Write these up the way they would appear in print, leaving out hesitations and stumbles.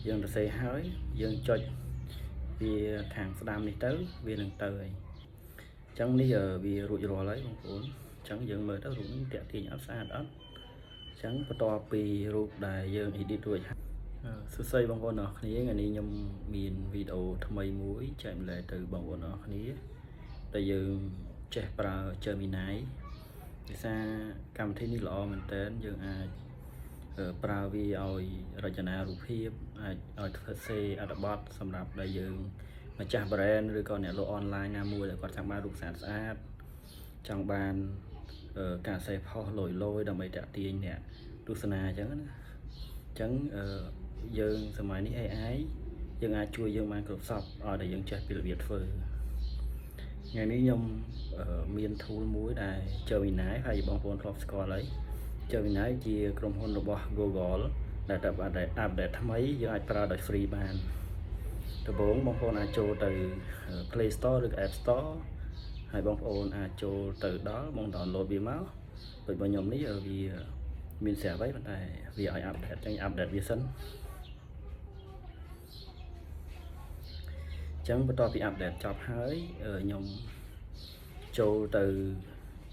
dương được xây hơi dương cho vì thằng đam đi tới vì đừng tới chẳng bây giờ vì rụi rò lấy bằng vốn chẳng dương mới đó rụng đẹp thì áp xa đó chẳng có to vì rụt đài dương thì đi đuổi sự xây bằng vốn nó này ngày này nhầm miền video tham mây muối chạy lại từ bằng vốn nó này tại dương trẻ bà chơi mình nấy thì xa cầm thấy đi lọ mình tên dương ai bà vì oi rồi cho nào rụp oi thật xe ở bot sầm đạp đại dương mà cha brand rồi còn nhà lộ online nam mua lại còn chẳng ba rụp sạch sát trong bàn cả xe phò lồi lôi đầm bầy trả tiền nè tu sana chẳng dương sớm mai ní AI dương ai chui dương mang cột sọc ở đây dương chơi bị biệt phơi ngày ní nhung miền thu muối đài chơi mình nái hay bong phone top score lấy chơi mình nái chiaក្រុមហ៊ុនរបស់ Google ដែលតែអាប់ដេតថ្មីយើងអាចប្រើដោយ free បានដំបូងបងប្អូនអាចចូលទៅ Play Store ឬ App Store ហើយបងប្អូនអាចចូលទៅដល់បង download វាមកដូចរបស់ខ្ញុំនេះវាមានស្រាប់ហើយប៉ុន្តែវាឲ្យអាប់ដេតចឹងអាប់ដេតវាសិនចឹងបន្ទាប់ពីអាប់ដេតចប់ហើយខ្ញុំចូលទៅ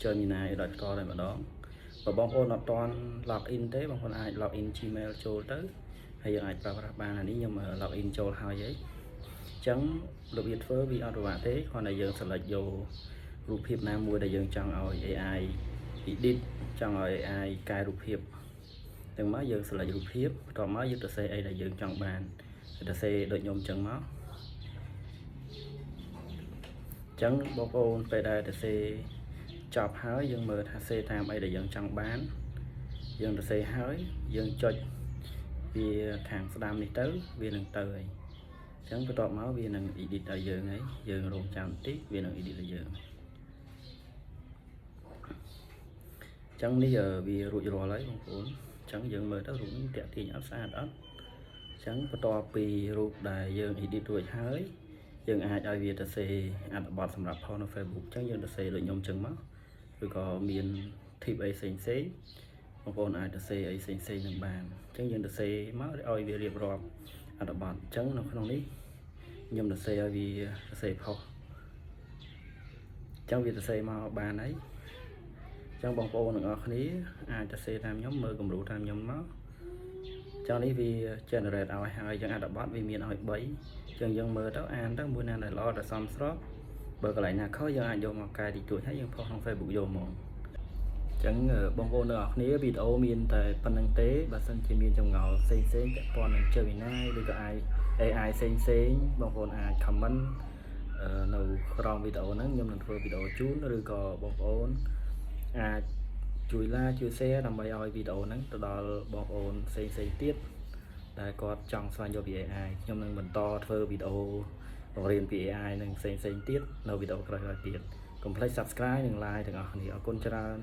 chơi như này đợi to đây mà đó và bóng ôn nó toàn login thế bóng ôn ai login Gmailចូលtới hay giờ aiប្រើប្រាស់បានអានេះខ្ញុំ login ចូលហើយអីចឹងរបៀបធ្វើវាអត់ពិបាកទេគ្រាន់តែយើង select យករូបភាពណាមួយដែលយើងចង់ឲ្យ AI edit ចង់ឲ្យ AI កែរូបភាពទាំងមកយើង select រូបភាពបន្ទាប់មកយើងទៅសេអីដែលយើងចង់បានទៅសេដូចខ្ញុំចឹងមកចឹងបងប្អូនពេលដែលទៅសេចប់ហើយយើងមើលថាសេតាមអីដែលយើងចង់បានយើងទៅសេហើយយើងចុចវាខាងស្ដាំនេះទៅវានឹងទៅហើយអញ្ចឹងបន្ទាប់មកវានឹង edit ឲ្យយើងហើយយើងរងចាំបន្តិចវានឹង edit ឲ្យយើងអញ្ចឹងនេះវារួចរាល់ហើយបងប្អូនអញ្ចឹងយើងមើលទៅរូបតាក់ទាញអត់ស្អាតអត់អញ្ចឹងបន្ទាប់ពីរូបដែលយើង edit រួចហើយយើងអាចឲ្យវាទៅសេអត្ថបទសម្រាប់ផុសនៅ Facebook អញ្ចឹងយើងទៅសេដូចខ្ញុំអញ្ចឹងមកឬក៏មាន tip អីផ្សេងបងប្អូនអាចទៅសេអីផ្សេងនឹងបានអញ្ចឹងយើងទៅសេមកឲ្យវារៀបរាប់អត្ថបទអញ្ចឹងនៅក្នុងនេះខ្ញុំទៅសេឲ្យវាទៅសេផុសអញ្ចឹងវាទៅសេមកបានហើយអញ្ចឹងបងប្អូនទាំងអស់គ្នាអាចទៅសេតាមខ្ញុំមើលគំរូតាមខ្ញុំមកចុះនេះវា generate ឲ្យហើយអញ្ចឹងអត្ថបទវាមានឲ្យ3អញ្ចឹងយើងមើលទៅអានទៅមួយណាដែលល្អដែលសមស្របបើកន្លែងណាខុសយើងអាចយកមកកែតិចតួចហើយយើងផុសក្នុង Facebook យកមកអញ្ចឹងបងប្អូនទាំងអស់គ្នាវីដេអូមានតែប៉ុណ្្នឹងទេបើសិនជាមានចម្ងល់ផ្សេងពាក់ព័ន្ធនឹង Gemini ឬក៏ AI ផ្សេងបងប្អូនអាច comment នៅក្រោមវីដេអូហ្នឹងខ្ញុំនឹងធ្វើវីដេអូជូនឬក៏បងប្អូនអាចជួយ like ជួយ share ដើម្បីឲ្យវីដេអូហ្នឹងទៅដល់បងប្អូនផ្សេងទៀតដែលគាត់ចង់ស្វែងយល់ពី AI ខ្ញុំនឹងបន្តធ្វើវីដេអូបង្រៀនពី AI នឹងផ្សេងទៀតនៅវីដេអូក្រោយទៀតកុំភ្លេច subscribe និង like ទាំងអស់គ្នាអរគុណច្រើន